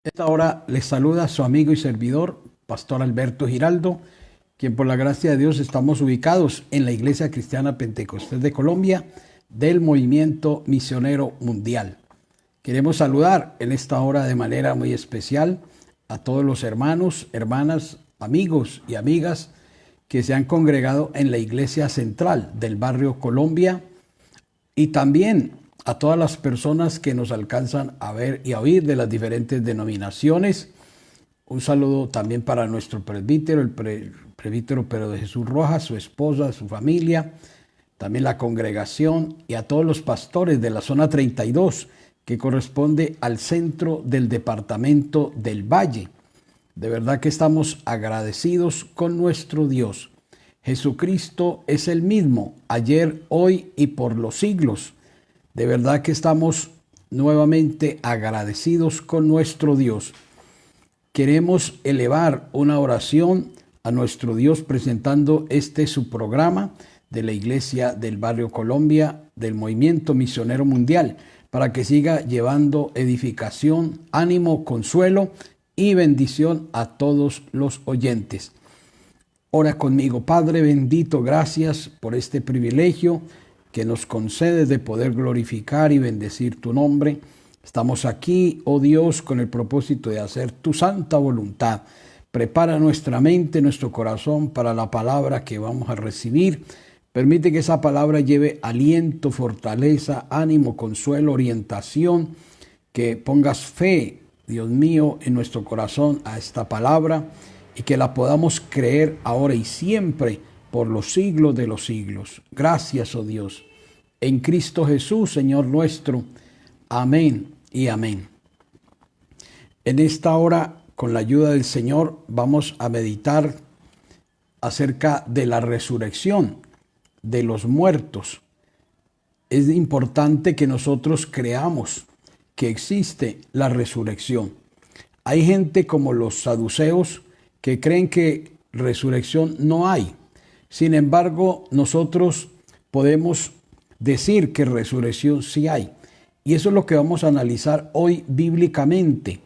Esta hora les saluda su amigo y servidor, Pastor Alberto Giraldo, quien por la gracia de Dios estamos ubicados en la Iglesia Cristiana Pentecostés de Colombia del Movimiento Misionero Mundial. Queremos saludar en esta hora de manera muy especial a todos los hermanos, hermanas, amigos y amigas que se han congregado en la Iglesia Central del barrio Colombia y también a todas las personas que nos alcanzan a ver y a oír de las diferentes denominaciones. Un saludo también para nuestro presbítero, el presbítero Pedro de Jesús Rojas, su esposa, su familia, también la congregación y a todos los pastores de la zona 32, que corresponde al centro del departamento del Valle. De verdad que estamos agradecidos con nuestro Dios. Jesucristo es el mismo, ayer, hoy y por los siglos. De verdad que estamos nuevamente agradecidos con nuestro Dios. Queremos elevar una oración a nuestro Dios presentando su programa de la Iglesia del Barrio Colombia del Movimiento Misionero Mundial para que siga llevando edificación, ánimo, consuelo y bendición a todos los oyentes. Ora conmigo. Padre bendito, gracias por este privilegio que nos concedes de poder glorificar y bendecir tu nombre. Estamos aquí, oh Dios, con el propósito de hacer tu santa voluntad. Prepara nuestra mente, nuestro corazón para la palabra que vamos a recibir. Permite que esa palabra lleve aliento, fortaleza, ánimo, consuelo, orientación. Que pongas fe, Dios mío, en nuestro corazón a esta palabra y que la podamos creer ahora y siempre por los siglos de los siglos. Gracias, oh Dios. En Cristo Jesús, Señor nuestro. Amén y amén. En esta hora, con la ayuda del Señor, vamos a meditar acerca de la resurrección de los muertos. Es importante que nosotros creamos que existe la resurrección. Hay gente como los saduceos que creen que resurrección no hay. Sin embargo, nosotros podemos decir que resurrección sí hay. Y eso es lo que vamos a analizar hoy bíblicamente.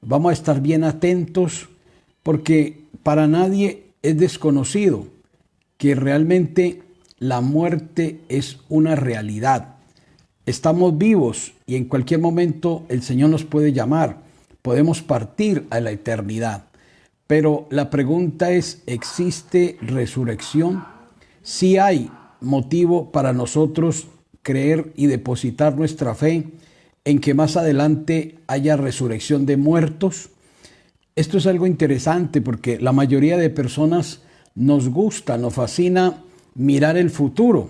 Vamos a estar bien atentos porque para nadie es desconocido que realmente la muerte es una realidad. Estamos vivos y en cualquier momento el Señor nos puede llamar. Podemos partir a la eternidad. Pero la pregunta es, ¿existe resurrección? Sí hay motivo para nosotros creer y depositar nuestra fe en que más adelante haya resurrección de muertos. Esto es algo interesante porque la mayoría de personas nos gusta, nos fascina mirar el futuro.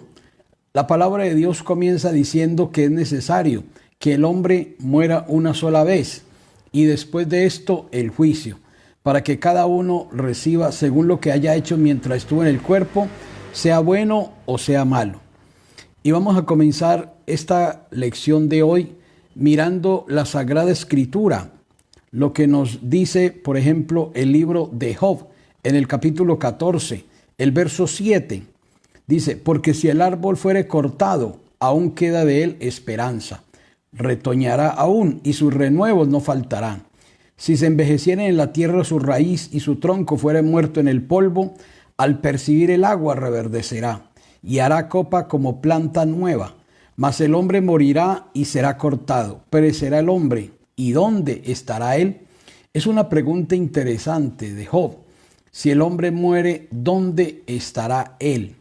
La palabra de Dios comienza diciendo que es necesario que el hombre muera una sola vez y después de esto el juicio, para que cada uno reciba según lo que haya hecho mientras estuvo en el cuerpo, sea bueno o sea malo. Y vamos a comenzar esta lección de hoy mirando la Sagrada Escritura, lo que nos dice, por ejemplo, el libro de Job, en el capítulo 14, el verso 7, dice, porque si el árbol fuere cortado, aún queda de él esperanza, retoñará aún y sus renuevos no faltarán. Si se envejeciera en la tierra su raíz y su tronco fuere muerto en el polvo, al percibir el agua reverdecerá y hará copa como planta nueva. Mas el hombre morirá y será cortado. Perecerá el hombre. ¿Y dónde estará él? Es una pregunta interesante de Job. Si el hombre muere, ¿dónde estará él?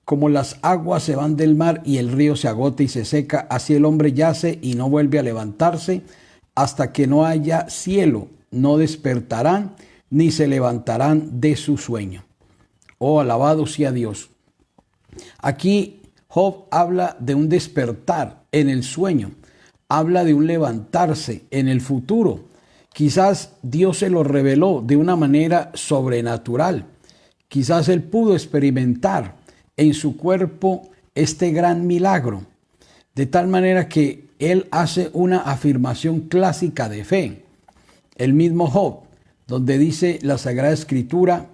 Como las aguas se van del mar y el río se agota y se seca, así el hombre yace y no vuelve a levantarse. Hasta que no haya cielo, no despertarán ni se levantarán de su sueño. Oh, alabado sea Dios. Aquí Job habla de un despertar en el sueño. Habla de un levantarse en el futuro. Quizás Dios se lo reveló de una manera sobrenatural. Quizás él pudo experimentar en su cuerpo este gran milagro. De tal manera que él hace una afirmación clásica de fe. El mismo Job, donde dice la Sagrada Escritura,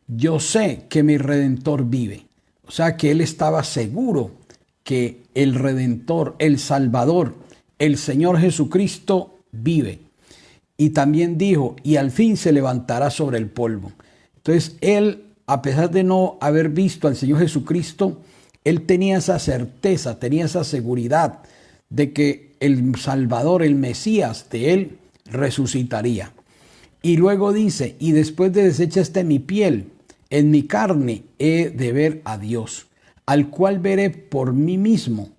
yo sé que mi Redentor vive. O sea que él estaba seguro que el Redentor, el Salvador, el Señor Jesucristo vive. Y también dijo, y al fin se levantará sobre el polvo. Entonces él, a pesar de no haber visto al Señor Jesucristo, él tenía esa certeza, tenía esa seguridad de que el Salvador, el Mesías de él, resucitaría. Y luego dice, y después de deshecha esté mi piel, en mi carne he de ver a Dios, al cual veré por mí mismo,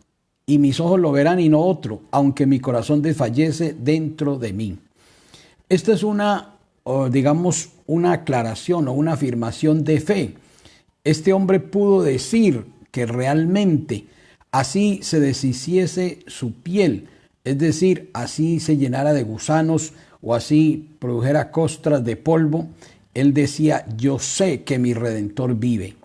y mis ojos lo verán y no otro, aunque mi corazón desfallece dentro de mí. Esta es una, digamos, una aclaración o una afirmación de fe. Este hombre pudo decir que realmente así se deshiciese su piel, es decir, así se llenara de gusanos o así produjera costras de polvo. Él decía, yo sé que mi Redentor vive.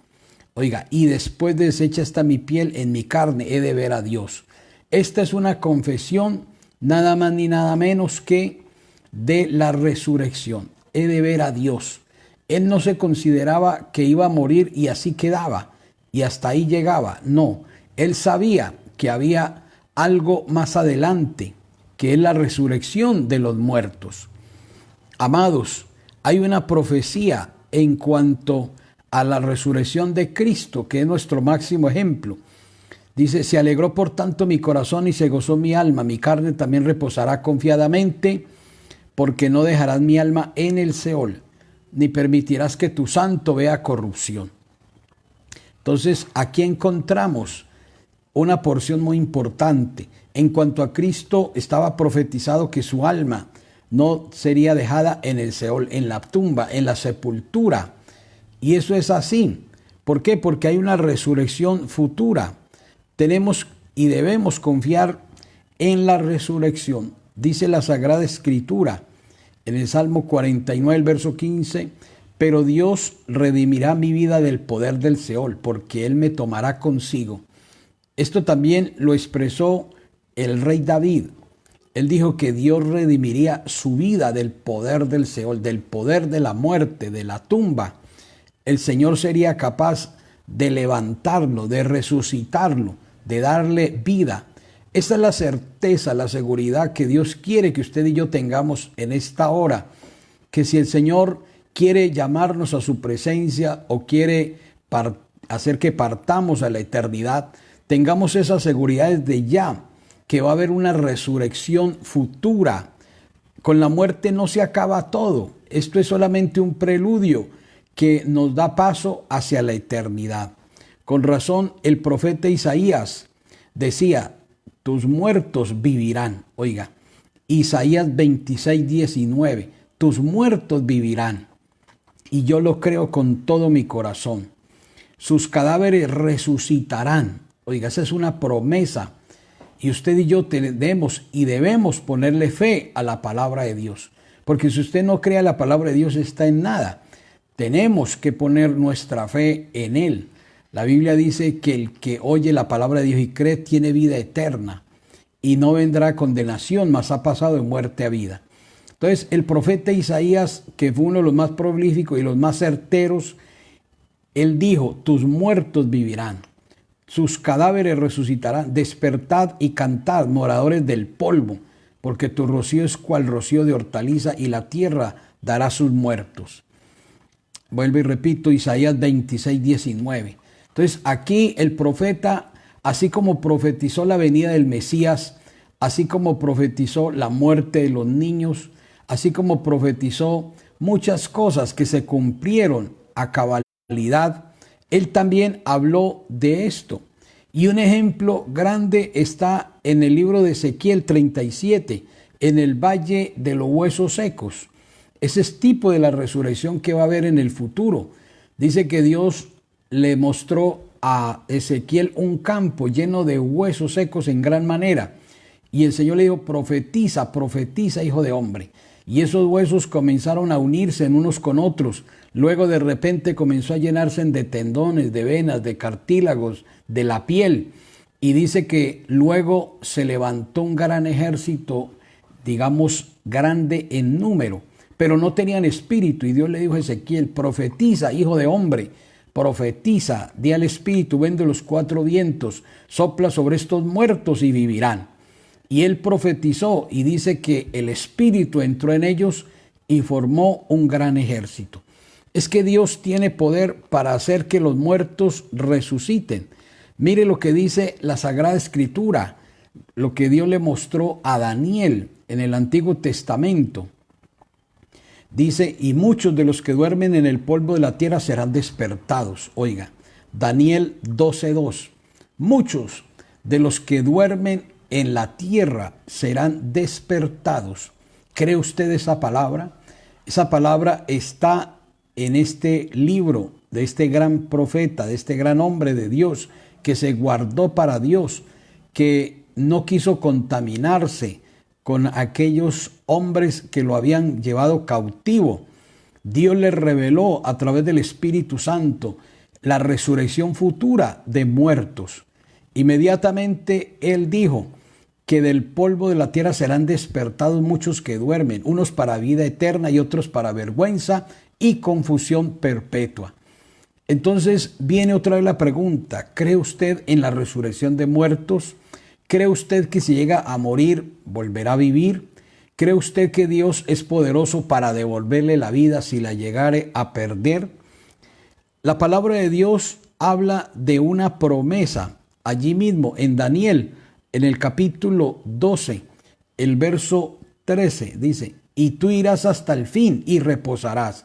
Oiga, y después de deshecha está mi piel, en mi carne he de ver a Dios. Esta es una confesión nada más ni nada menos que de la resurrección. He de ver a Dios. Él no se consideraba que iba a morir y así quedaba y hasta ahí llegaba. No, él sabía que había algo más adelante, que es la resurrección de los muertos. Amados, hay una profecía en cuanto a la resurrección de Cristo, que es nuestro máximo ejemplo. Dice, se alegró por tanto mi corazón y se gozó mi alma, mi carne también reposará confiadamente, porque no dejarás mi alma en el Seol, ni permitirás que tu santo vea corrupción. Entonces, aquí encontramos una porción muy importante. En cuanto a Cristo, estaba profetizado que su alma no sería dejada en el Seol, en la tumba, en la sepultura. Y eso es así. ¿Por qué? Porque hay una resurrección futura. Tenemos y debemos confiar en la resurrección. Dice la Sagrada Escritura en el Salmo 49, el verso 15, pero Dios redimirá mi vida del poder del Seol, porque Él me tomará consigo. Esto también lo expresó el rey David. Él dijo que Dios redimiría su vida del poder del Seol, del poder de la muerte, de la tumba. El Señor sería capaz de levantarlo, de resucitarlo, de darle vida. Esta es la certeza, la seguridad que Dios quiere que usted y yo tengamos en esta hora. Que si el Señor quiere llamarnos a su presencia o quiere hacer que partamos a la eternidad, tengamos esa seguridad desde ya, que va a haber una resurrección futura. Con la muerte no se acaba todo. Esto es solamente un preludio que nos da paso hacia la eternidad. Con razón, el profeta Isaías decía, tus muertos vivirán. Oiga, Isaías 26, 19, tus muertos vivirán. Y yo lo creo con todo mi corazón. Sus cadáveres resucitarán. Oiga, esa es una promesa. Y usted y yo tenemos y debemos ponerle fe a la palabra de Dios. Porque si usted no cree a la palabra de Dios, está en nada. Tenemos que poner nuestra fe en Él. La Biblia dice que el que oye la palabra de Dios y cree tiene vida eterna y no vendrá condenación, mas ha pasado de muerte a vida. Entonces, el profeta Isaías, que fue uno de los más prolíficos y los más certeros, él dijo, tus muertos vivirán, sus cadáveres resucitarán, despertad y cantad, moradores del polvo, porque tu rocío es cual rocío de hortaliza y la tierra dará sus muertos. Vuelvo y repito, Isaías 26, 19. Entonces aquí el profeta, así como profetizó la venida del Mesías, así como profetizó la muerte de los niños, así como profetizó muchas cosas que se cumplieron a cabalidad, él también habló de esto. Y un ejemplo grande está en el libro de Ezequiel 37, en el valle de los huesos secos. Ese es tipo de la resurrección que va a haber en el futuro. Dice que Dios le mostró a Ezequiel un campo lleno de huesos secos en gran manera. Y el Señor le dijo, profetiza, profetiza, hijo de hombre. Y esos huesos comenzaron a unirse en unos con otros. Luego de repente comenzó a llenarse de tendones, de venas, de cartílagos, de la piel. Y dice que luego se levantó un gran ejército, digamos, grande en número. Pero no tenían espíritu. Y Dios le dijo a Ezequiel, profetiza, hijo de hombre. Profetiza, di al espíritu, ven de los cuatro vientos, sopla sobre estos muertos y vivirán. Y él profetizó y dice que el Espíritu entró en ellos y formó un gran ejército. Es que Dios tiene poder para hacer que los muertos resuciten. Mire lo que dice la Sagrada Escritura, lo que Dios le mostró a Daniel en el Antiguo Testamento. Dice, y muchos de los que duermen en el polvo de la tierra serán despertados. Oiga, Daniel 12:2. Muchos de los que duermen en la tierra serán despertados. ¿Cree usted esa palabra? Esa palabra está en este libro de este gran profeta, de este gran hombre de Dios, que se guardó para Dios, que no quiso contaminarse con aquellos hombres que lo habían llevado cautivo. Dios le reveló a través del Espíritu Santo la resurrección futura de muertos. Inmediatamente él dijo que del polvo de la tierra serán despertados muchos que duermen, unos para vida eterna y otros para vergüenza y confusión perpetua. Entonces viene otra vez la pregunta, ¿cree usted en la resurrección de muertos? ¿Cree usted que si llega a morir volverá a vivir? ¿Cree usted que Dios es poderoso para devolverle la vida si la llegare a perder? La palabra de Dios habla de una promesa allí mismo en Daniel, en el capítulo 12, el verso 13, dice, y tú irás hasta el fin y reposarás.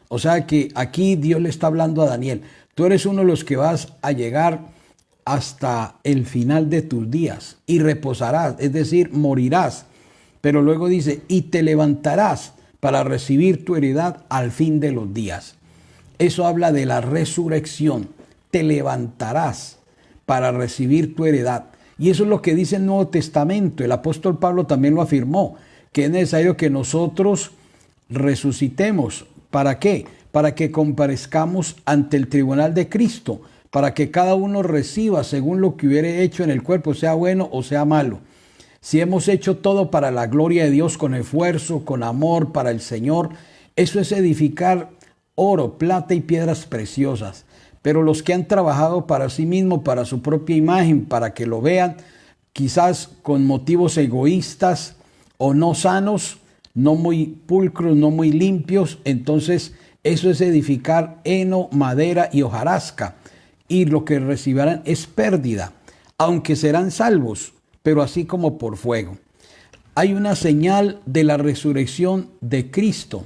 O sea que aquí Dios le está hablando a Daniel, tú eres uno de los que vas a llegar hasta el final de tus días y reposarás, es decir, morirás. Pero luego dice, y te levantarás para recibir tu heredad al fin de los días. Eso habla de la resurrección. Te levantarás para recibir tu heredad. Y eso es lo que dice el Nuevo Testamento. El apóstol Pablo también lo afirmó, que es necesario que nosotros resucitemos. ¿Para qué? Para que comparezcamos ante el tribunal de Cristo, para que cada uno reciba según lo que hubiere hecho en el cuerpo, sea bueno o sea malo. Si hemos hecho todo para la gloria de Dios, con esfuerzo, con amor para el Señor, eso es edificar oro, plata y piedras preciosas. Pero los que han trabajado para sí mismos, para su propia imagen, para que lo vean, quizás con motivos egoístas o no sanos, no muy pulcros, no muy limpios, entonces eso es edificar heno, madera y hojarasca. Y lo que recibirán es pérdida, aunque serán salvos, pero así como por fuego. Hay una señal de la resurrección de Cristo.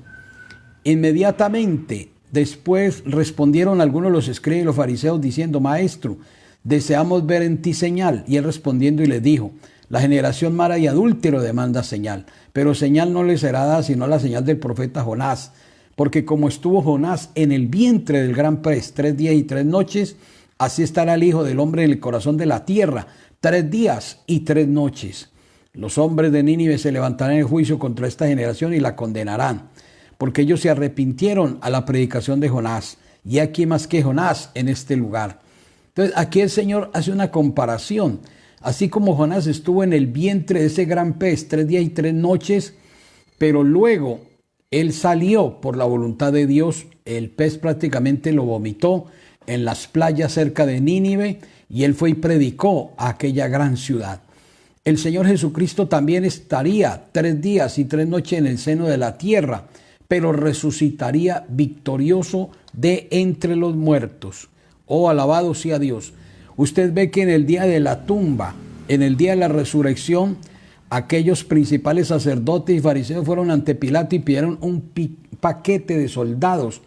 Inmediatamente después respondieron algunos de los escribas y los fariseos diciendo, Maestro, deseamos ver en ti señal. Y él respondiendo y les dijo, la generación mala y adúltero demanda señal, pero señal no le será dada sino la señal del profeta Jonás. Porque como estuvo Jonás en el vientre del gran pez 3 días y 3 noches, así estará el Hijo del Hombre en el corazón de la tierra 3 días y 3 noches. Los hombres de Nínive se levantarán en juicio contra esta generación y la condenarán, porque ellos se arrepintieron a la predicación de Jonás. Y aquí más que Jonás en este lugar. Entonces aquí el Señor hace una comparación. Así como Jonás estuvo en el vientre de ese gran pez 3 días y 3 noches, pero luego él salió por la voluntad de Dios, el pez prácticamente lo vomitó en las playas cerca de Nínive y él fue y predicó a aquella gran ciudad. El Señor Jesucristo también estaría 3 días y 3 noches en el seno de la tierra, pero resucitaría victorioso de entre los muertos. Oh, alabado sea Dios. Usted ve que en el día de la tumba, en el día de la resurrección, aquellos principales sacerdotes y fariseos fueron ante Pilato y pidieron un paquete de soldados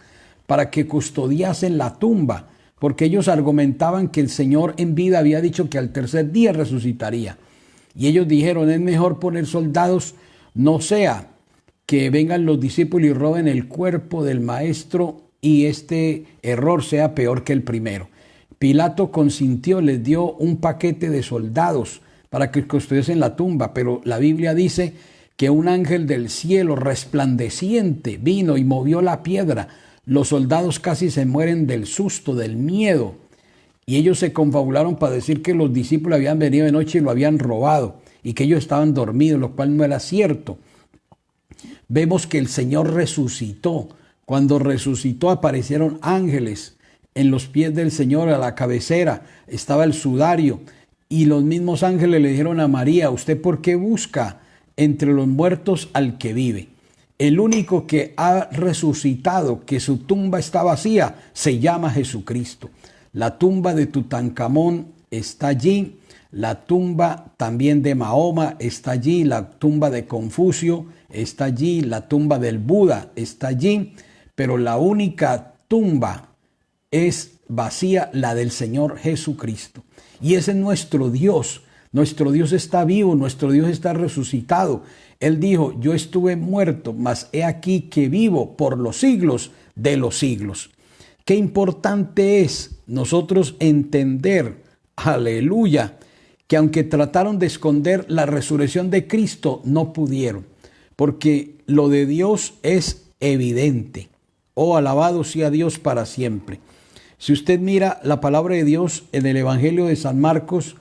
para que custodiasen la tumba, porque ellos argumentaban que el Señor en vida había dicho que al tercer día resucitaría. Y ellos dijeron, es mejor poner soldados, no sea que vengan los discípulos y roben el cuerpo del maestro y este error sea peor que el primero. Pilato consintió, les dio un paquete de soldados para que custodiasen la tumba, pero la Biblia dice que un ángel del cielo resplandeciente vino y movió la piedra. Los soldados casi se mueren del susto, del miedo, y ellos se confabularon para decir que los discípulos habían venido de noche y lo habían robado y que ellos estaban dormidos, lo cual no era cierto. Vemos que el Señor resucitó. Cuando resucitó aparecieron ángeles en los pies del Señor, a la cabecera estaba el sudario Y los mismos ángeles le dijeron a María, ¿usted por qué busca entre los muertos al que vive? El único que ha resucitado, que su tumba está vacía, se llama Jesucristo. La tumba de Tutankamón está allí, la tumba también de Mahoma está allí, la tumba de Confucio está allí, la tumba del Buda está allí, pero la única tumba es vacía, la del Señor Jesucristo. Y ese es nuestro Dios. Nuestro Dios está vivo, nuestro Dios está resucitado. Él dijo, yo estuve muerto, mas he aquí que vivo por los siglos de los siglos. Qué importante es nosotros entender, aleluya, que aunque trataron de esconder la resurrección de Cristo, no pudieron, porque lo de Dios es evidente. Oh, alabado sea Dios para siempre. Si usted mira la palabra de Dios en el Evangelio de San Marcos,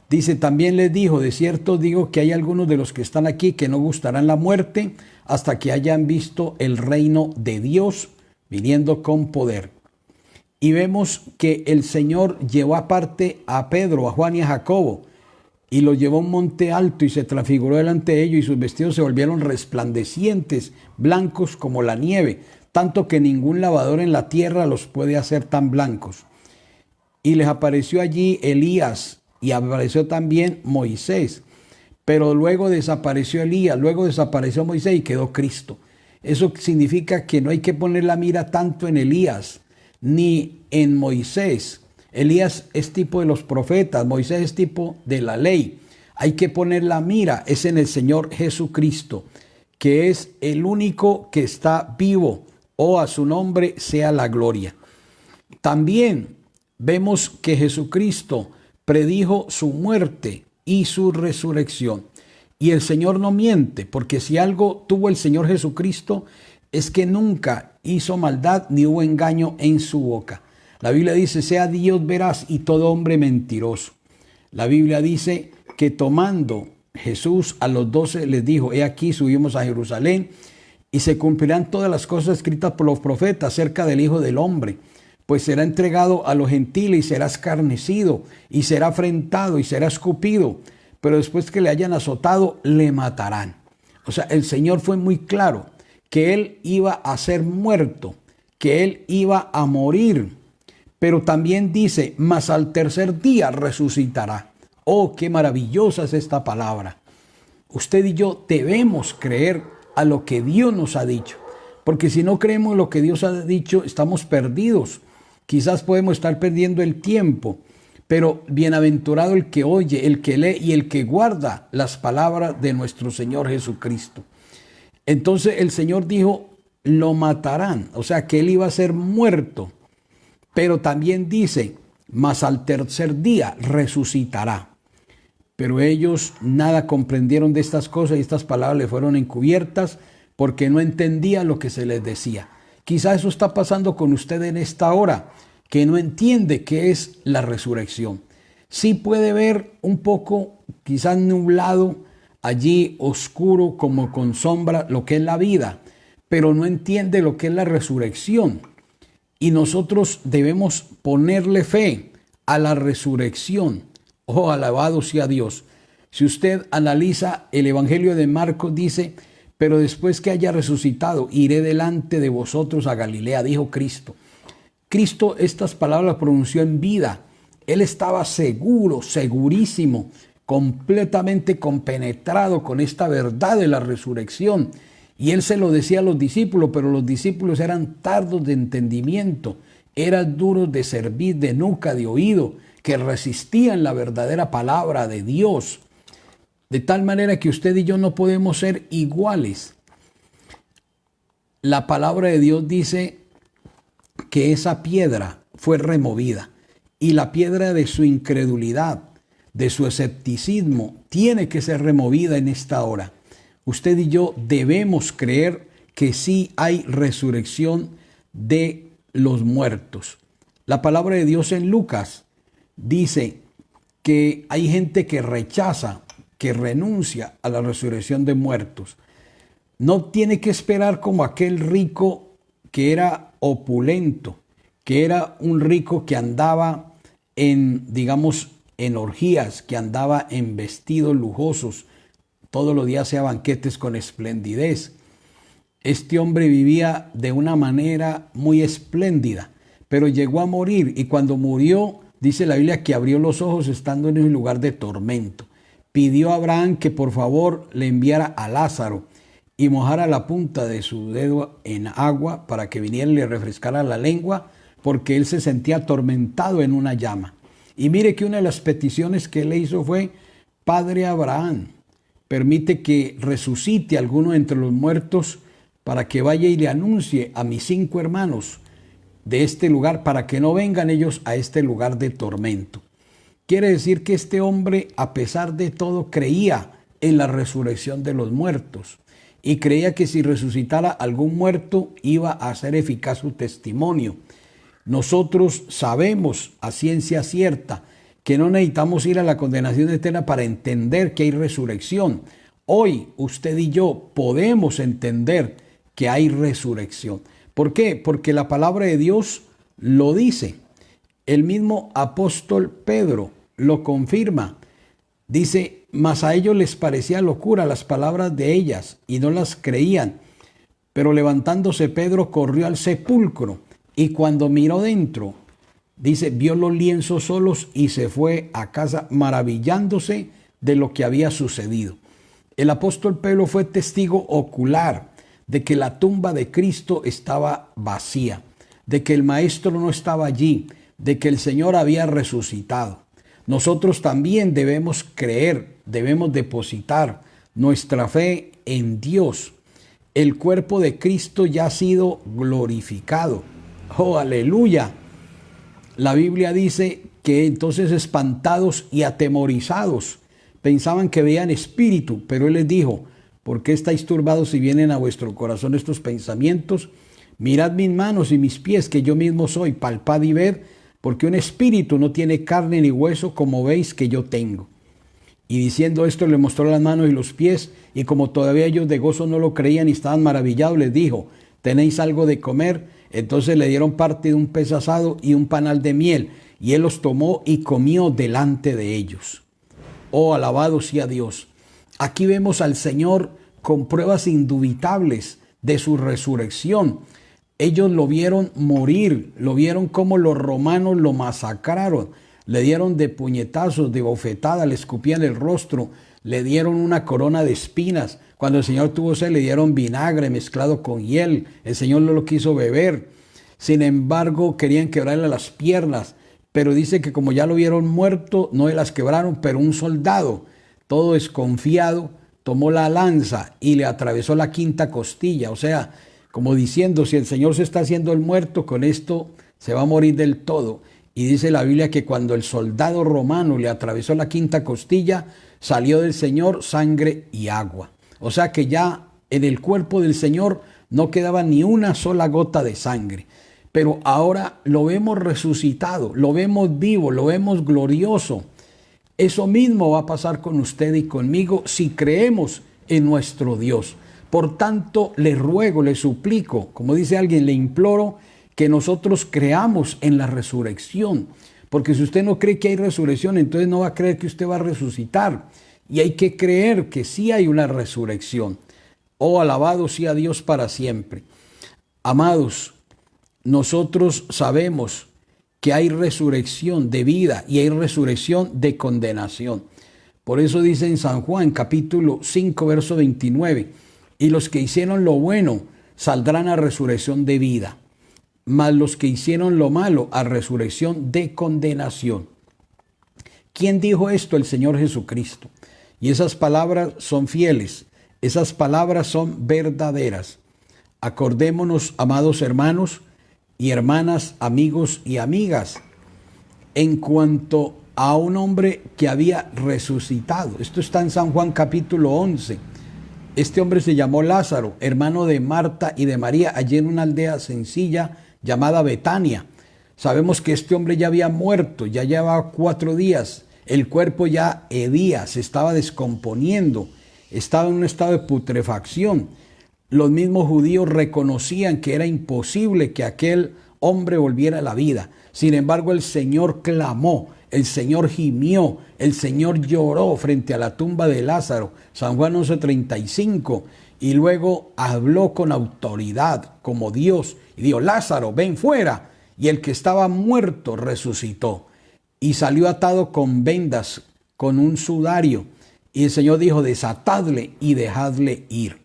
dice, también les dijo, de cierto digo que hay algunos de los que están aquí que no gustarán la muerte hasta que hayan visto el reino de Dios viniendo con poder. Y vemos que el Señor llevó aparte a Pedro, a Juan y a Jacobo, y los llevó a un monte alto y se transfiguró delante de ellos, y sus vestidos se volvieron resplandecientes, blancos como la nieve, tanto que ningún lavador en la tierra los puede hacer tan blancos. Y les apareció allí Elías, y apareció también Moisés, pero luego desapareció Elías, luego desapareció Moisés y quedó Cristo. Eso significa que no hay que poner la mira tanto en Elías ni en Moisés. Elías es tipo de los profetas, Moisés es tipo de la ley. Hay que poner la mira, es en el Señor Jesucristo, que es el único que está vivo. Oh, a su nombre sea la gloria. También vemos que Jesucristo predijo su muerte y su resurrección. Y el Señor no miente, porque si algo tuvo el Señor Jesucristo es que nunca hizo maldad ni hubo engaño en su boca. La Biblia dice, sea Dios veraz y todo hombre mentiroso. La Biblia dice que tomando Jesús a los 12 les dijo, he aquí subimos a Jerusalén y se cumplirán todas las cosas escritas por los profetas acerca del Hijo del Hombre. Pues será entregado a los gentiles y será escarnecido y será afrentado y será escupido, pero después que le hayan azotado, le matarán. O sea, el Señor fue muy claro que Él iba a ser muerto, que Él iba a morir, pero también dice, mas al tercer día resucitará. Oh, qué maravillosa es esta palabra. Usted y yo debemos creer a lo que Dios nos ha dicho, porque si no creemos lo que Dios ha dicho, estamos perdidos. Quizás podemos estar perdiendo el tiempo, pero bienaventurado el que oye, el que lee y el que guarda las palabras de nuestro Señor Jesucristo. Entonces el Señor dijo, lo matarán, o sea que Él iba a ser muerto, pero también dice, mas al tercer día resucitará. Pero ellos nada comprendieron de estas cosas y estas palabras le fueron encubiertas porque no entendían lo que se les decía. Quizás eso está pasando con usted en esta hora, que no entiende qué es la resurrección. Sí puede ver un poco, quizás nublado, allí oscuro como con sombra, lo que es la vida, pero no entiende lo que es la resurrección. Y nosotros debemos ponerle fe a la resurrección. Oh, alabado sea Dios. Si usted analiza el Evangelio de Marcos, dice, pero después que haya resucitado, iré delante de vosotros a Galilea, dijo Cristo. Cristo estas palabras las pronunció en vida. Él estaba seguro, segurísimo, completamente compenetrado con esta verdad de la resurrección. Y Él se lo decía a los discípulos, pero los discípulos eran tardos de entendimiento, eran duros de servir, de nuca, de oído, que resistían la verdadera palabra de Dios. De tal manera que usted y yo no podemos ser iguales. La palabra de Dios dice que esa piedra fue removida y la piedra de su incredulidad, de su escepticismo, tiene que ser removida en esta hora. Usted y yo debemos creer que sí hay resurrección de los muertos. La palabra de Dios en Lucas dice que hay gente que rechaza, que renuncia a la resurrección de muertos. No tiene que esperar como aquel rico que era opulento, que era un rico que andaba en en orgías, que andaba en vestidos lujosos, todos los días hacía banquetes con esplendidez. Este hombre vivía de una manera muy espléndida, pero llegó a morir, y cuando murió, dice la Biblia que abrió los ojos estando en un lugar de tormento. Pidió a Abraham que por favor le enviara a Lázaro y mojara la punta de su dedo en agua para que viniera y le refrescara la lengua, porque él se sentía atormentado en una llama. Y mire que una de las peticiones que él le hizo fue: Padre Abraham, permite que resucite alguno entre los muertos para que vaya y le anuncie a mis 5 hermanos de este lugar, para que no vengan ellos a este lugar de tormento. Quiere decir que este hombre, a pesar de todo, creía en la resurrección de los muertos y creía que si resucitara algún muerto iba a ser eficaz su testimonio. Nosotros sabemos a ciencia cierta que no necesitamos ir a la condenación eterna para entender que hay resurrección. Hoy usted y yo podemos entender que hay resurrección. ¿Por qué? Porque la palabra de Dios lo dice. El mismo apóstol Pedro lo confirma. Dice: mas a ellos les parecía locura las palabras de ellas y no las creían. Pero levantándose Pedro corrió al sepulcro y cuando miró dentro, dice, vio los lienzos solos y se fue a casa maravillándose de lo que había sucedido. El apóstol Pedro fue testigo ocular de que la tumba de Cristo estaba vacía, de que el Maestro no estaba allí, de que el Señor había resucitado. Nosotros también debemos creer, debemos depositar nuestra fe en Dios. El cuerpo de Cristo ya ha sido glorificado. ¡Oh, aleluya! La Biblia dice que entonces, espantados y atemorizados, pensaban que veían espíritu, pero Él les dijo: ¿por qué estáis turbados si vienen a vuestro corazón estos pensamientos? Mirad mis manos y mis pies, que yo mismo soy, palpad y ved, porque un espíritu no tiene carne ni hueso, como veis que yo tengo. Y diciendo esto, le mostró las manos y los pies, y como todavía ellos de gozo no lo creían y estaban maravillados, les dijo: ¿tenéis algo de comer? Entonces le dieron parte de un pez asado y un panal de miel, y él los tomó y comió delante de ellos. Oh, alabado sea Dios. Aquí vemos al Señor con pruebas indubitables de su resurrección. Ellos lo vieron morir, lo vieron como los romanos lo masacraron, le dieron de puñetazos, de bofetadas, le escupían el rostro, le dieron una corona de espinas. Cuando el Señor tuvo sed, le dieron vinagre mezclado con hiel. El Señor no lo quiso beber. Sin embargo, querían quebrarle las piernas, pero dice que como ya lo vieron muerto, no las quebraron, pero un soldado, todo desconfiado, tomó la lanza y le atravesó la 5ª costilla. O sea, como diciendo, si el Señor se está haciendo el muerto, con esto se va a morir del todo. Y dice la Biblia que cuando el soldado romano le atravesó la 5ª costilla, salió del Señor sangre y agua. O sea que ya en el cuerpo del Señor no quedaba ni una sola gota de sangre. Pero ahora lo vemos resucitado, lo vemos vivo, lo vemos glorioso. Eso mismo va a pasar con usted y conmigo si creemos en nuestro Dios. Por tanto, le ruego, le suplico, como dice alguien, le imploro que nosotros creamos en la resurrección. Porque si usted no cree que hay resurrección, entonces no va a creer que usted va a resucitar. Y hay que creer que sí hay una resurrección. Oh, alabado sea Dios para siempre. Amados, nosotros sabemos que hay resurrección de vida y hay resurrección de condenación. Por eso dice en San Juan, capítulo 5, verso 29, y los que hicieron lo bueno saldrán a resurrección de vida, mas los que hicieron lo malo a resurrección de condenación. ¿Quién dijo esto? El Señor Jesucristo. Y esas palabras son fieles, esas palabras son verdaderas. Acordémonos, amados hermanos y hermanas, amigos y amigas, en cuanto a un hombre que había resucitado. Esto está en San Juan capítulo 11. Este hombre se llamó Lázaro, hermano de Marta y de María, allí en una aldea sencilla llamada Betania. Sabemos que este hombre ya había muerto, ya llevaba 4 días. El cuerpo ya hedía, se estaba descomponiendo, estaba en un estado de putrefacción. Los mismos judíos reconocían que era imposible que aquel hombre volviera a la vida. Sin embargo, el Señor clamó, el Señor gimió, el Señor lloró frente a la tumba de Lázaro, San Juan 11:35, y luego habló con autoridad como Dios y dijo: Lázaro, ven fuera. Y el que estaba muerto resucitó y salió atado con vendas, con un sudario. Y el Señor dijo: desatadle y dejadle ir.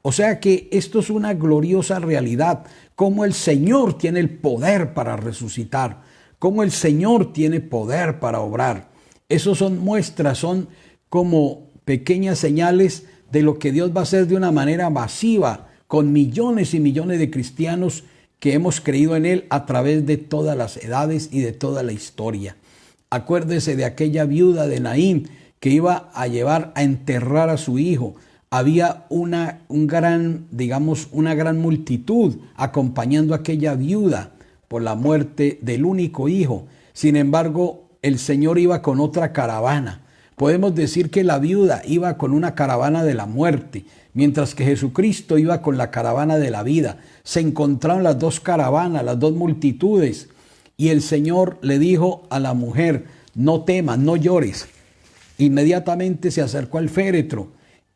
O sea que esto es una gloriosa realidad, cómo el Señor tiene el poder para resucitar, cómo el Señor tiene poder para obrar. Esos son muestras, son como pequeñas señales de lo que Dios va a hacer de una manera masiva con millones y millones de cristianos que hemos creído en Él a través de todas las edades y de toda la historia. Acuérdese de aquella viuda de Naín que iba a llevar a enterrar a su hijo. Había una gran multitud acompañando a aquella viuda por la muerte del único hijo. Sin embargo, el Señor iba con otra caravana. Podemos decir que la viuda iba con una caravana de la muerte, mientras que Jesucristo iba con la caravana de la vida. Se encontraron las dos caravanas, las dos multitudes, y el Señor le dijo a la mujer: no temas, no llores. Inmediatamente se acercó al féretro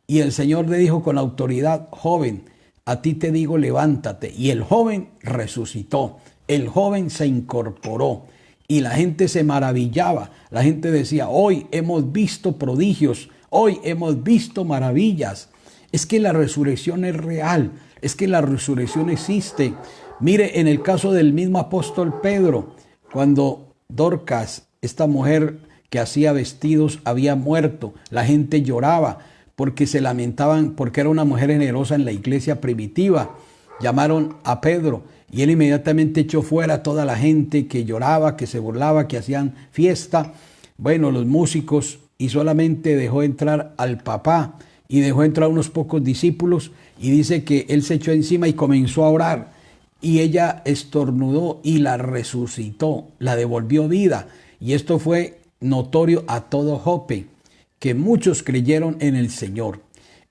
y el Señor le dijo con autoridad: joven, a ti te digo, levántate. Y el joven resucitó, el joven se incorporó. Y la gente se maravillaba, la gente decía: hoy hemos visto prodigios, hoy hemos visto maravillas. Es que la resurrección es real, es que la resurrección existe. Mire, en el caso del mismo apóstol Pedro, cuando Dorcas, esta mujer que hacía vestidos, había muerto, la gente lloraba porque se lamentaban, porque era una mujer generosa en la iglesia primitiva. Llamaron a Pedro y él inmediatamente echó fuera a toda la gente que lloraba, que se burlaba, que hacían fiesta. Bueno, los músicos, y solamente dejó entrar al papá y dejó entrar unos pocos discípulos, y dice que él se echó encima y comenzó a orar, y ella estornudó y la resucitó, la devolvió vida. Y esto fue notorio a todo Jope, que muchos creyeron en el Señor.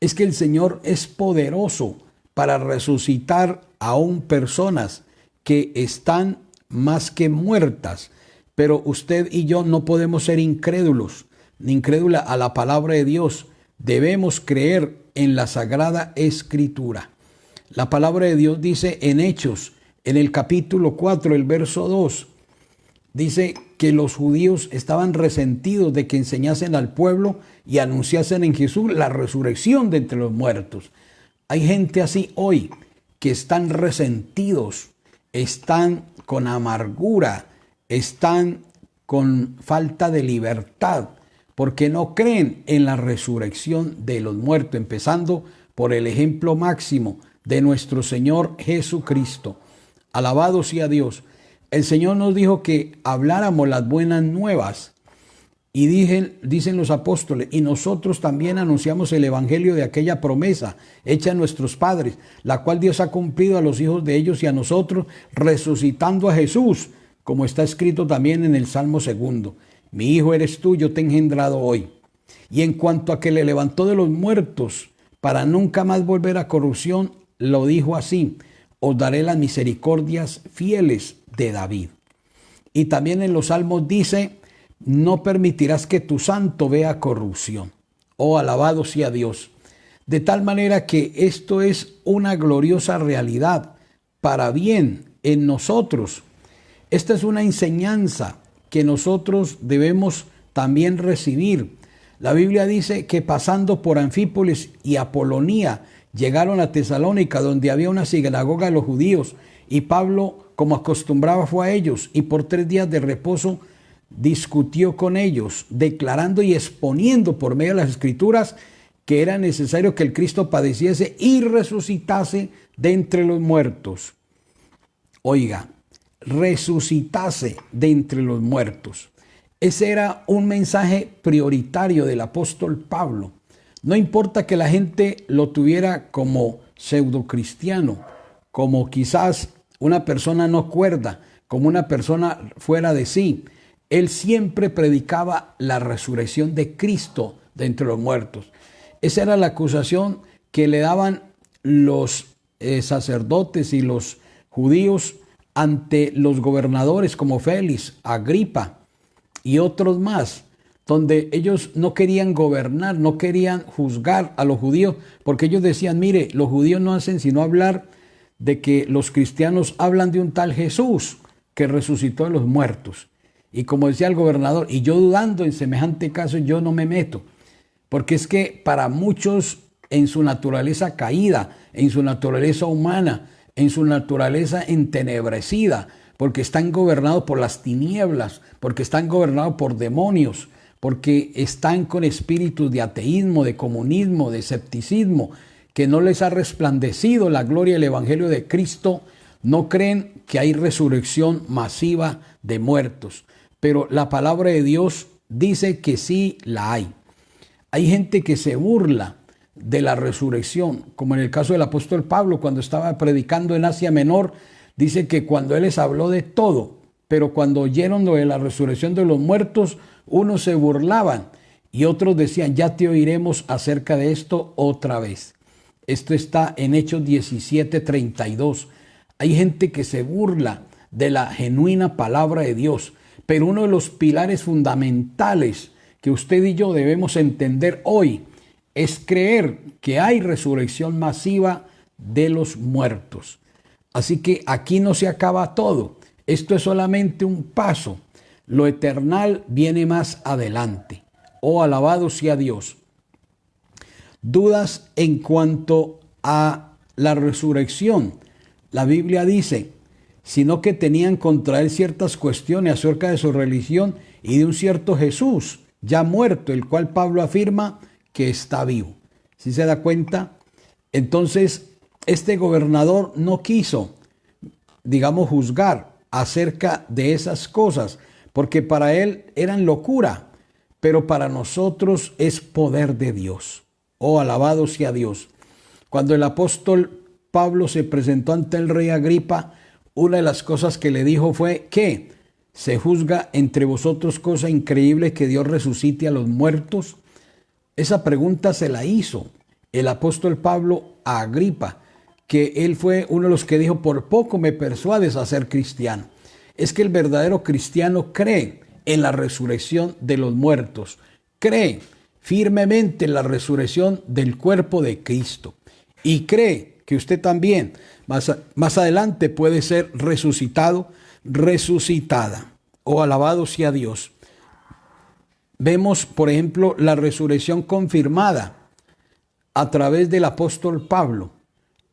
Es que el Señor es poderoso para resucitar aún personas que están más que muertas. Pero usted y yo no podemos ser incrédulos, ni incrédula a la palabra de Dios. Debemos creer en la Sagrada Escritura. La palabra de Dios dice en Hechos, en el capítulo 4, el verso 2, dice que los judíos estaban resentidos de que enseñasen al pueblo y anunciasen en Jesús la resurrección de entre los muertos. Hay gente así hoy que están resentidos, están con amargura, están con falta de libertad, porque no creen en la resurrección de los muertos, empezando por el ejemplo máximo de nuestro Señor Jesucristo. Alabado sea Dios. El Señor nos dijo que habláramos las buenas nuevas. Y dicen los apóstoles, y nosotros también anunciamos el evangelio de aquella promesa hecha a nuestros padres, la cual Dios ha cumplido a los hijos de ellos y a nosotros, resucitando a Jesús, como está escrito también en el Salmo 2. Mi hijo eres tú, yo te he engendrado hoy. Y en cuanto a que le levantó de los muertos, para nunca más volver a corrupción, lo dijo así: os daré las misericordias fieles de David. Y también en los Salmos dice: no permitirás que tu santo vea corrupción. Oh, alabado sea Dios. De tal manera que esto es una gloriosa realidad para bien en nosotros. Esta es una enseñanza que nosotros debemos también recibir. La Biblia dice que pasando por Anfípolis y Apolonía, llegaron a Tesalónica, donde había una sinagoga de los judíos, y Pablo, como acostumbraba, fue a ellos, y por 3 días de reposo discutió con ellos, declarando y exponiendo por medio de las Escrituras que era necesario que el Cristo padeciese y resucitase de entre los muertos. Oiga, resucitase de entre los muertos. Ese era un mensaje prioritario del apóstol Pablo. No importa que la gente lo tuviera como pseudocristiano, como quizás una persona no cuerda, como una persona fuera de sí. Él siempre predicaba la resurrección de Cristo de entre los muertos. Esa era la acusación que le daban los sacerdotes y los judíos ante los gobernadores como Félix, Agripa y otros más, donde ellos no querían gobernar, no querían juzgar a los judíos, porque ellos decían, mire, los judíos no hacen sino hablar de que los cristianos hablan de un tal Jesús que resucitó de los muertos. Y como decía el gobernador, y yo dudando en semejante caso, yo no me meto, porque es que para muchos en su naturaleza caída, en su naturaleza humana, en su naturaleza entenebrecida, porque están gobernados por las tinieblas, porque están gobernados por demonios, porque están con espíritus de ateísmo, de comunismo, de escepticismo, que no les ha resplandecido la gloria del Evangelio de Cristo, no creen que hay resurrección masiva de muertos. Pero la palabra de Dios dice que sí la hay. Hay gente que se burla de la resurrección, como en el caso del apóstol Pablo cuando estaba predicando en Asia Menor, dice que cuando él les habló de todo, pero cuando oyeron lo de la resurrección de los muertos, unos se burlaban y otros decían, ya te oiremos acerca de esto otra vez. Esto está en Hechos 17:32. Hay gente que se burla de la genuina palabra de Dios, pero uno de los pilares fundamentales que usted y yo debemos entender hoy es creer que hay resurrección masiva de los muertos. Así que aquí no se acaba todo. Esto es solamente un paso. Lo eternal viene más adelante. Oh, alabado sea Dios. Dudas en cuanto a la resurrección. La Biblia dice, sino que tenían contra él ciertas cuestiones acerca de su religión y de un cierto Jesús, ya muerto, el cual Pablo afirma que está vivo. ¿Sí se da cuenta? Entonces, este gobernador no quiso, digamos, juzgar acerca de esas cosas, porque para él eran locura, pero para nosotros es poder de Dios. Oh, alabado sea Dios. Cuando el apóstol Pablo se presentó ante el rey Agripa, una de las cosas que le dijo fue que se juzga entre vosotros cosa increíble que Dios resucite a los muertos. Esa pregunta se la hizo el apóstol Pablo a Agripa, que él fue uno de los que dijo, por poco me persuades a ser cristiano. Es que el verdadero cristiano cree en la resurrección de los muertos, cree firmemente en la resurrección del cuerpo de Cristo y cree que usted también más adelante puede ser resucitado, resucitada. Oh, alabado sea Dios. Vemos, por ejemplo, la resurrección confirmada a través del apóstol Pablo.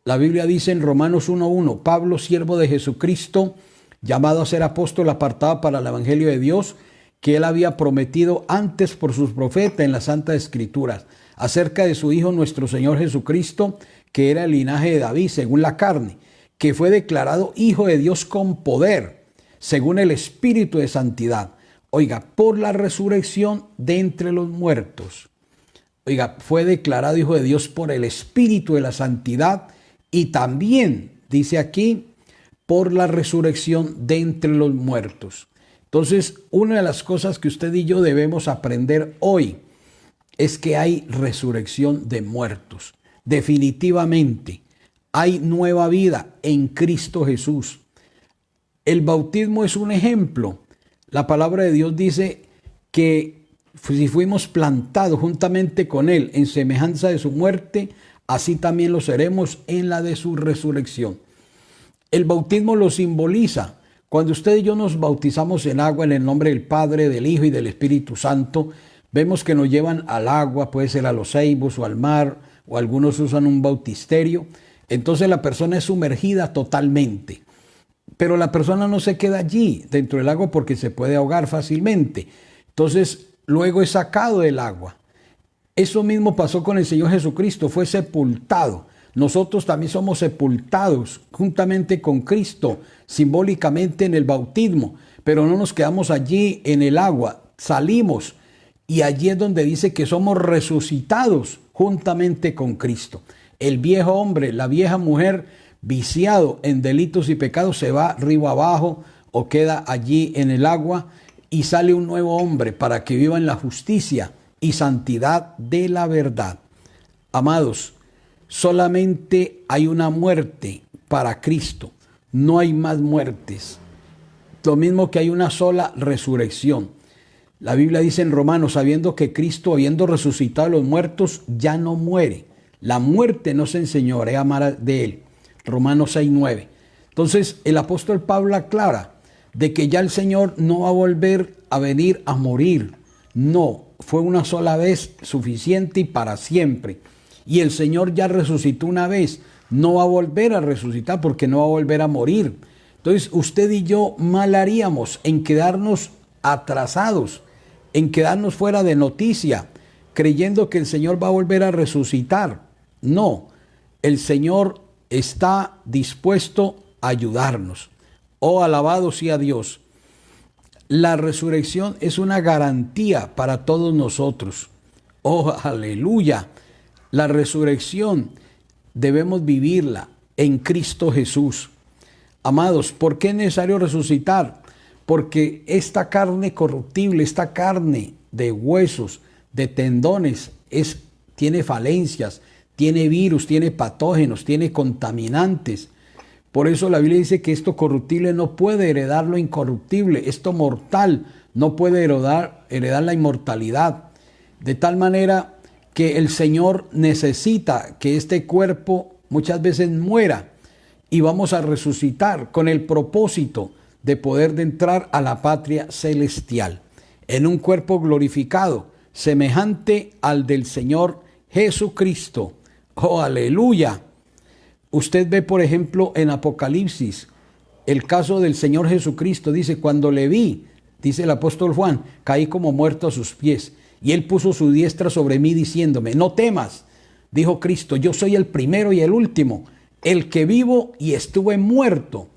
La Biblia dice en Romanos 1:1, Pablo, siervo de Jesucristo, llamado a ser apóstol, apartado para el evangelio de Dios, que él había prometido antes por sus profetas en las Santas Escrituras, acerca de su Hijo nuestro Señor Jesucristo, que era el linaje de David según la carne, que fue declarado Hijo de Dios con poder, según el Espíritu de santidad. Oiga, por la resurrección de entre los muertos. Oiga, fue declarado Hijo de Dios por el Espíritu de la santidad y también, dice aquí, por la resurrección de entre los muertos. Entonces, una de las cosas que usted y yo debemos aprender hoy es que hay resurrección de muertos. Definitivamente, hay nueva vida en Cristo Jesús. El bautismo es un ejemplo. La palabra de Dios dice que si fuimos plantados juntamente con Él en semejanza de su muerte, así también lo seremos en la de su resurrección. El bautismo lo simboliza. Cuando usted y yo nos bautizamos en agua en el nombre del Padre, del Hijo y del Espíritu Santo, vemos que nos llevan al agua, puede ser a los ceibos o al mar, o algunos usan un bautisterio. Entonces la persona es sumergida totalmente. Pero la persona no se queda allí dentro del agua porque se puede ahogar fácilmente. Entonces luego es sacado del agua. Eso mismo pasó con el Señor Jesucristo, fue sepultado. Nosotros también somos sepultados juntamente con Cristo, simbólicamente en el bautismo, pero no nos quedamos allí en el agua, salimos y allí es donde dice que somos resucitados juntamente con Cristo. El viejo hombre, la vieja mujer viciado en delitos y pecados se va río abajo o queda allí en el agua y sale un nuevo hombre para que viva en la justicia y santidad de la verdad. Amados, solamente hay una muerte para Cristo. no hay más muertes. Lo mismo que hay una sola resurrección. La Biblia dice en Romanos, sabiendo que Cristo, habiendo resucitado a los muertos, ya no muere. La muerte no se enseñorea más de él. Romanos 6:9. Entonces el apóstol Pablo aclara de que ya el Señor no va a volver a venir a morir. No, fue una sola vez suficiente y para siempre. Y el Señor ya resucitó una vez. No va a volver a resucitar porque no va a volver a morir. Entonces usted y yo mal haríamos en quedarnos atrasados, en quedarnos fuera de noticia, creyendo que el Señor va a volver a resucitar. No, el Señor está dispuesto a ayudarnos. Oh, alabado sea Dios. La resurrección es una garantía para todos nosotros. Oh, aleluya. La resurrección debemos vivirla en Cristo Jesús. Amados, ¿por qué es necesario resucitar? Porque esta carne corruptible, esta carne de huesos, de tendones, tiene falencias, tiene virus, tiene patógenos, tiene contaminantes. Por eso la Biblia dice que esto corruptible no puede heredar lo incorruptible, esto mortal no puede heredar la inmortalidad. De tal manera que el Señor necesita que este cuerpo muchas veces muera y vamos a resucitar con el propósito de poder entrar a la patria celestial en un cuerpo glorificado, semejante al del Señor Jesucristo. ¡Oh, aleluya! Usted ve, por ejemplo, en Apocalipsis, el caso del Señor Jesucristo. Dice, cuando le vi, dice el apóstol Juan, caí como muerto a sus pies. Y él puso su diestra sobre mí diciéndome, no temas, dijo Cristo, yo soy el primero y el último, el que vivo y estuve muerto.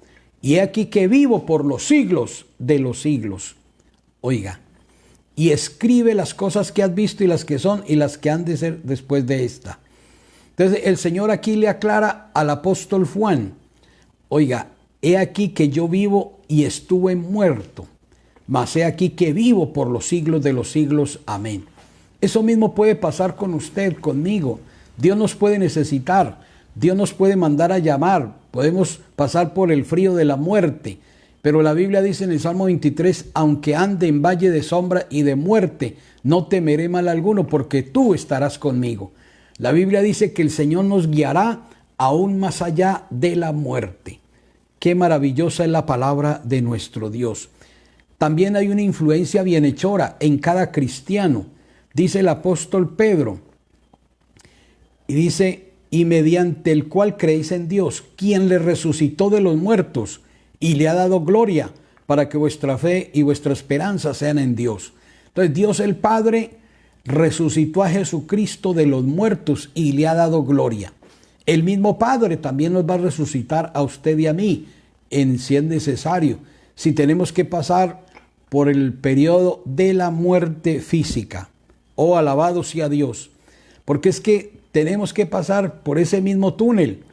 Y he aquí que vivo por los siglos de los siglos. Oiga, y escribe las cosas que has visto y las que son y las que han de ser después de esta. Entonces el Señor aquí le aclara al apóstol Juan, oiga, he aquí que yo vivo y estuve muerto, mas he aquí que vivo por los siglos de los siglos. Amén. Eso mismo puede pasar con usted, conmigo. Dios nos puede necesitar, Dios nos puede mandar a llamar, podemos pasar por el frío de la muerte. Pero la Biblia dice en el Salmo 23, aunque ande en valle de sombra y de muerte, no temeré mal alguno, porque tú estarás conmigo. La Biblia dice que el Señor nos guiará aún más allá de la muerte. Qué maravillosa es la palabra de nuestro Dios. También hay una influencia bienhechora en cada cristiano. Dice el apóstol Pedro, y dice, y mediante el cual creéis en Dios, quien le resucitó de los muertos y le ha dado gloria, para que vuestra fe y vuestra esperanza sean en Dios. Entonces Dios el Padre resucitó a Jesucristo de los muertos y le ha dado gloria. El mismo Padre también nos va a resucitar a usted y a mí, si es necesario, si tenemos que pasar por el periodo de la muerte física. Oh, alabado sea Dios. Porque es que tenemos que pasar por ese mismo túnel,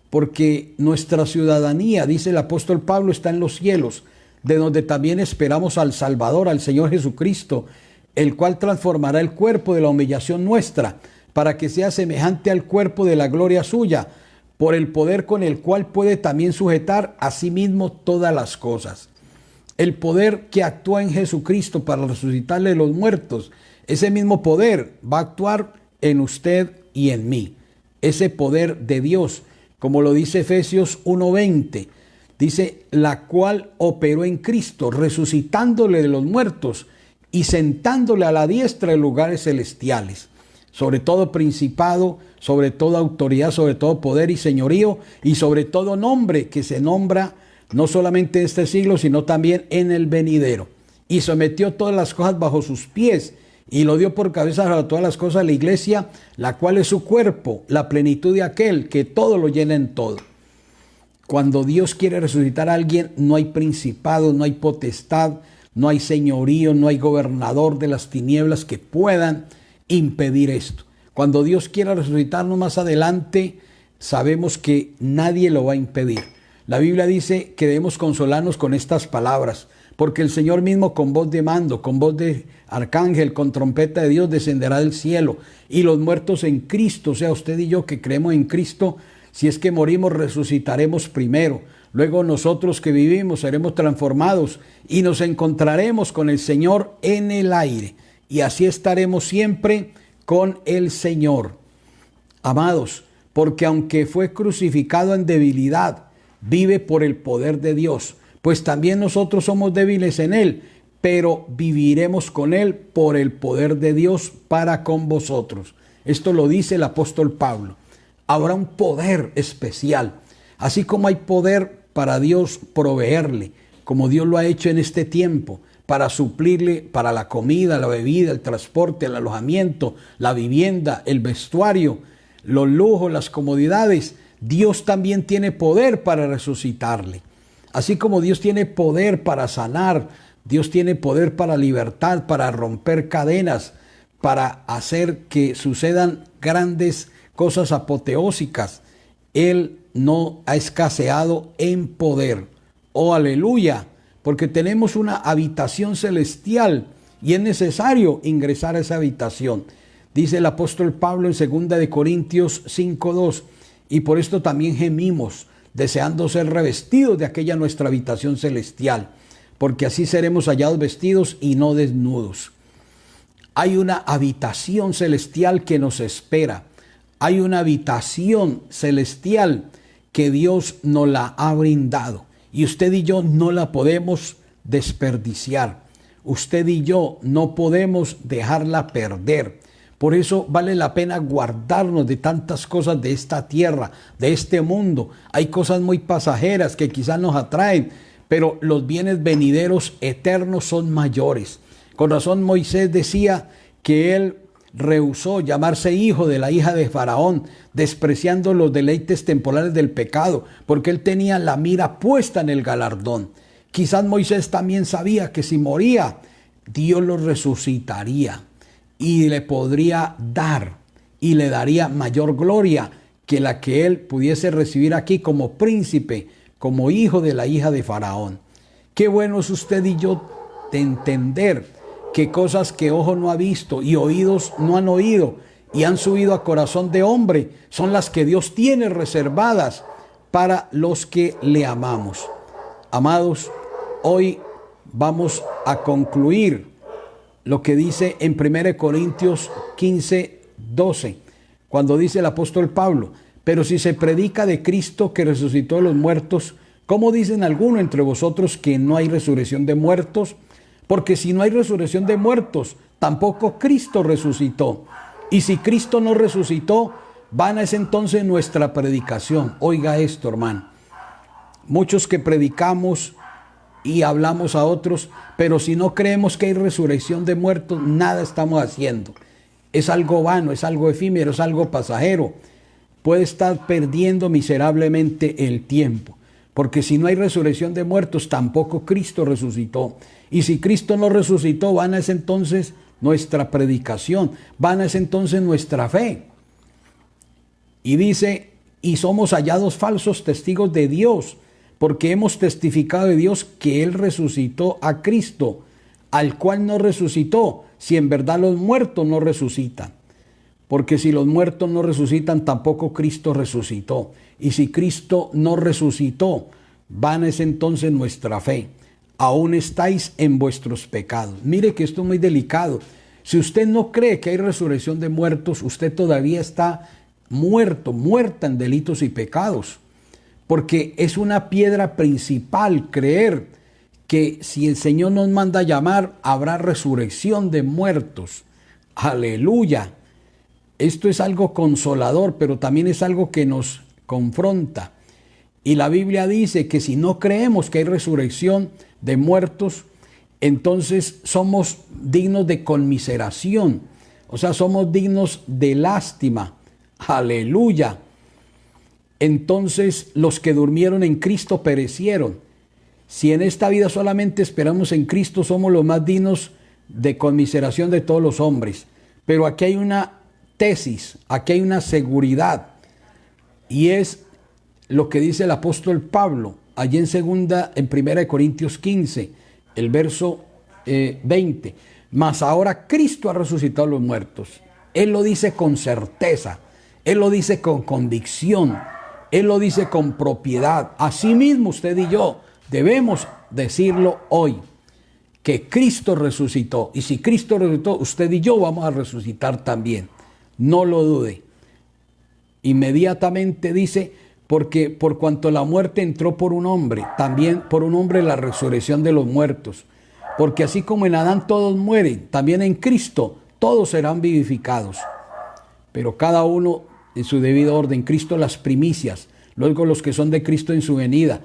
porque nuestra ciudadanía, dice el apóstol Pablo, está en los cielos, de donde también esperamos al Salvador, al Señor Jesucristo, el cual transformará el cuerpo de la humillación nuestra, para que sea semejante al cuerpo de la gloria suya, por el poder con el cual puede también sujetar a sí mismo todas las cosas. El poder que actúa en Jesucristo para resucitarle de los muertos, ese mismo poder va a actuar en usted y en mí. Ese poder de Dios, como lo dice Efesios 1:20, dice, la cual operó en Cristo, resucitándole de los muertos y sentándole a la diestra en lugares celestiales, sobre todo principado, sobre toda autoridad, sobre todo poder y señorío, y sobre todo nombre que se nombra no solamente en este siglo, sino también en el venidero. Y sometió todas las cosas bajo sus pies, y lo dio por cabeza a todas las cosas de la iglesia, la cual es su cuerpo, la plenitud de aquel que todo lo llena en todo. Cuando Dios quiere resucitar a alguien, no hay principado, no hay potestad, no hay señorío, no hay gobernador de las tinieblas que puedan impedir esto. Cuando Dios quiera resucitarnos más adelante, sabemos que nadie lo va a impedir. La Biblia dice que debemos consolarnos con estas palabras, porque el Señor mismo con voz de mando, con voz de arcángel, con trompeta de Dios descenderá del cielo, y los muertos en Cristo, o sea, usted y yo que creemos en Cristo, si es que morimos, resucitaremos primero. Luego nosotros que vivimos seremos transformados y nos encontraremos con el Señor en el aire. Y así estaremos siempre con el Señor. Amados, porque aunque fue crucificado en debilidad, vive por el poder de Dios. Pues también nosotros somos débiles en Él, pero viviremos con Él por el poder de Dios para con vosotros. Esto lo dice el apóstol Pablo. Habrá un poder especial. Así como hay poder para Dios proveerle, como Dios lo ha hecho en este tiempo, para suplirle para la comida, la bebida, el transporte, el alojamiento, la vivienda, el vestuario, los lujos, las comodidades. Dios también tiene poder para resucitarle. Así como Dios tiene poder para sanar, Dios tiene poder para libertar, para romper cadenas, para hacer que sucedan grandes cosas apoteósicas. Él no ha escaseado en poder. Oh, aleluya, porque tenemos una habitación celestial y es necesario ingresar a esa habitación. Dice el apóstol Pablo en 2 Corintios 5:2, y por esto también gemimos, deseando ser revestidos de aquella nuestra habitación celestial, porque así seremos hallados vestidos y no desnudos. Hay una habitación celestial que nos espera. Hay una habitación celestial que Dios nos la ha brindado. Y usted y yo no la podemos desperdiciar. Usted y yo no podemos dejarla perder. Por eso vale la pena guardarnos de tantas cosas de esta tierra, de este mundo. Hay cosas muy pasajeras que quizás nos atraen, pero los bienes venideros eternos son mayores. Con razón Moisés decía que él rehusó llamarse hijo de la hija de Faraón, despreciando los deleites temporales del pecado, porque él tenía la mira puesta en el galardón. Quizás Moisés también sabía que si moría, Dios lo resucitaría y le podría dar y le daría mayor gloria que la que él pudiese recibir aquí como príncipe, como hijo de la hija de Faraón. Qué bueno es usted y yo de entender que cosas que ojo no ha visto y oídos no han oído y han subido a corazón de hombre son las que Dios tiene reservadas para los que le amamos. Amados, hoy vamos a concluir lo que dice en 1 Corintios 15:12, cuando dice el apóstol Pablo: pero si se predica de Cristo que resucitó de los muertos, ¿cómo dicen algunos entre vosotros que no hay resurrección de muertos? Porque si no hay resurrección de muertos, tampoco Cristo resucitó. Y si Cristo no resucitó, vana es entonces nuestra predicación. Oiga esto, hermano. Muchos que predicamos y hablamos a otros, pero si no creemos que hay resurrección de muertos, nada estamos haciendo. Es algo vano, es algo efímero, es algo pasajero. Puede estar perdiendo miserablemente el tiempo. Porque si no hay resurrección de muertos, tampoco Cristo resucitó. Y si Cristo no resucitó, vana es entonces nuestra predicación, vana es entonces nuestra fe. Y dice, y somos hallados falsos testigos de Dios, porque hemos testificado de Dios que Él resucitó a Cristo, al cual no resucitó, si en verdad los muertos no resucitan. Porque si los muertos no resucitan, tampoco Cristo resucitó. Y si Cristo no resucitó, vana es entonces nuestra fe. Aún estáis en vuestros pecados. Mire que esto es muy delicado. Si usted no cree que hay resurrección de muertos, usted todavía está muerto, muerta en delitos y pecados. Porque es una piedra principal creer que si el Señor nos manda a llamar, habrá resurrección de muertos. Aleluya. Esto es algo consolador, pero también es algo que nos confronta. Y la Biblia dice que si no creemos que hay resurrección de muertos, entonces somos dignos de conmiseración. O sea, somos dignos de lástima. Aleluya. Entonces los que durmieron en Cristo perecieron. Si en esta vida solamente esperamos en Cristo, somos los más dignos de conmiseración de todos los hombres. Pero aquí hay una tesis, aquí hay una seguridad, y es lo que dice el apóstol Pablo allí en 1 Corintios 15, el verso 20. Mas ahora Cristo ha resucitado a los muertos. Él lo dice con certeza, él lo dice con convicción, Él lo dice con propiedad. Asimismo, usted y yo debemos decirlo hoy, que Cristo resucitó. Y si Cristo resucitó, usted y yo vamos a resucitar también. No lo dude. Inmediatamente dice, porque por cuanto la muerte entró por un hombre, también por un hombre la resurrección de los muertos. Porque así como en Adán todos mueren, también en Cristo todos serán vivificados. Pero cada uno en su debido orden. Cristo las primicias, luego los que son de Cristo en su venida,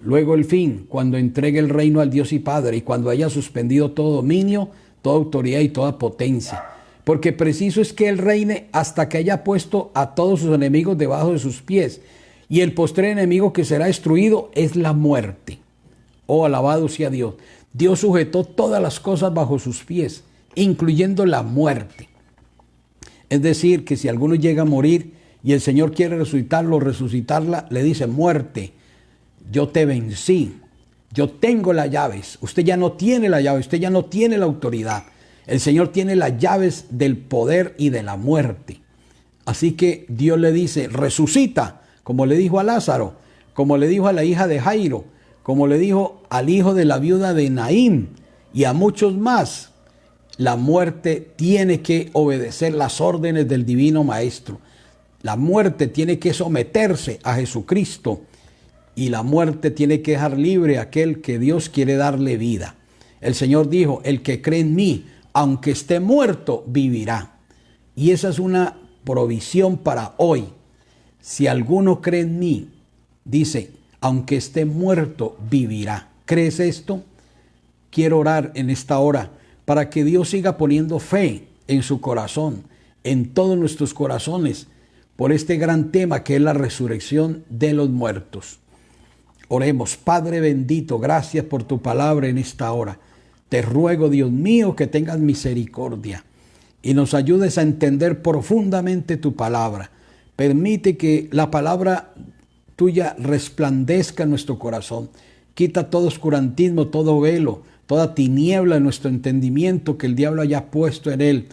luego el fin, cuando entregue el reino al Dios y Padre, y cuando haya suspendido todo dominio, toda autoridad y toda potencia. Porque preciso es que Él reine hasta que haya puesto a todos sus enemigos debajo de sus pies. Y el postrer enemigo que será destruido es la muerte. Oh, alabado sea Dios. Dios sujetó todas las cosas bajo sus pies, incluyendo la muerte. Es decir, que si alguno llega a morir y el Señor quiere resucitarlo o resucitarla, le dice: muerte, yo te vencí, yo tengo las llaves. Usted ya no tiene la llave, usted ya no tiene la autoridad. El Señor tiene las llaves del poder y de la muerte. Así que Dios le dice: resucita, como le dijo a Lázaro, como le dijo a la hija de Jairo, como le dijo al hijo de la viuda de Naín y a muchos más. La muerte tiene que obedecer las órdenes del divino Maestro. La muerte tiene que someterse a Jesucristo. Y la muerte tiene que dejar libre a aquel que Dios quiere darle vida. El Señor dijo: el que cree en mí, aunque esté muerto, vivirá. Y esa es una provisión para hoy. Si alguno cree en mí, dice, aunque esté muerto, vivirá. ¿Crees esto? Quiero orar en esta hora para que Dios siga poniendo fe en su corazón, en todos nuestros corazones, por este gran tema que es la resurrección de los muertos. Oremos. Padre bendito, gracias por tu palabra en esta hora. Te ruego, Dios mío, que tengas misericordia y nos ayudes a entender profundamente tu palabra. Permite que la palabra tuya resplandezca en nuestro corazón. Quita todo oscurantismo, todo velo, toda tiniebla en nuestro entendimiento que el diablo haya puesto en él.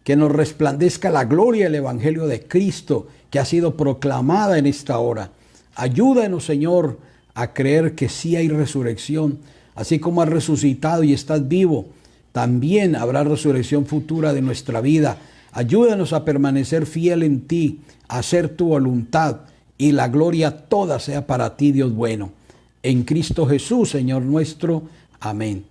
Que nos resplandezca la gloria del Evangelio de Cristo que ha sido proclamada en esta hora. Ayúdanos, Señor, a creer que sí hay resurrección. Así como has resucitado y estás vivo, también habrá resurrección futura de nuestra vida. Ayúdanos a permanecer fiel en ti, a hacer tu voluntad, y la gloria toda sea para ti, Dios bueno. En Cristo Jesús, Señor nuestro. Amén.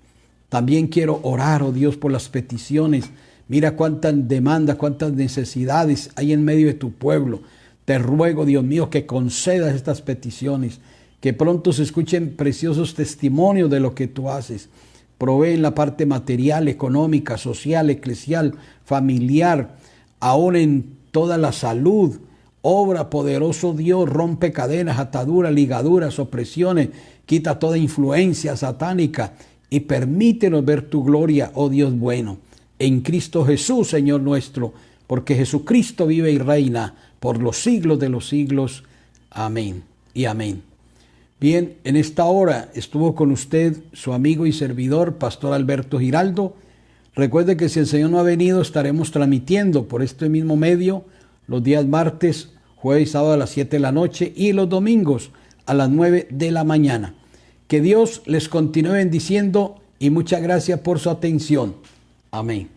También quiero orar, oh Dios, por las peticiones. Mira cuántas demandas, cuántas necesidades hay en medio de tu pueblo. Te ruego, Dios mío, que concedas estas peticiones, que pronto se escuchen preciosos testimonios de lo que tú haces. Provee en la parte material, económica, social, eclesial, familiar, aún en toda la salud. Obra, poderoso Dios, rompe cadenas, ataduras, ligaduras, opresiones, quita toda influencia satánica y permítenos ver tu gloria, oh Dios bueno, en Cristo Jesús, Señor nuestro, porque Jesucristo vive y reina por los siglos de los siglos. Amén y amén. Bien, en esta hora estuvo con usted su amigo y servidor, Pastor Alberto Giraldo. Recuerde que si el Señor no ha venido, estaremos transmitiendo por este mismo medio los días martes, jueves y sábado a las 7 de la noche y los domingos a las 9 de la mañana. Que Dios les continúe bendiciendo y muchas gracias por su atención. Amén.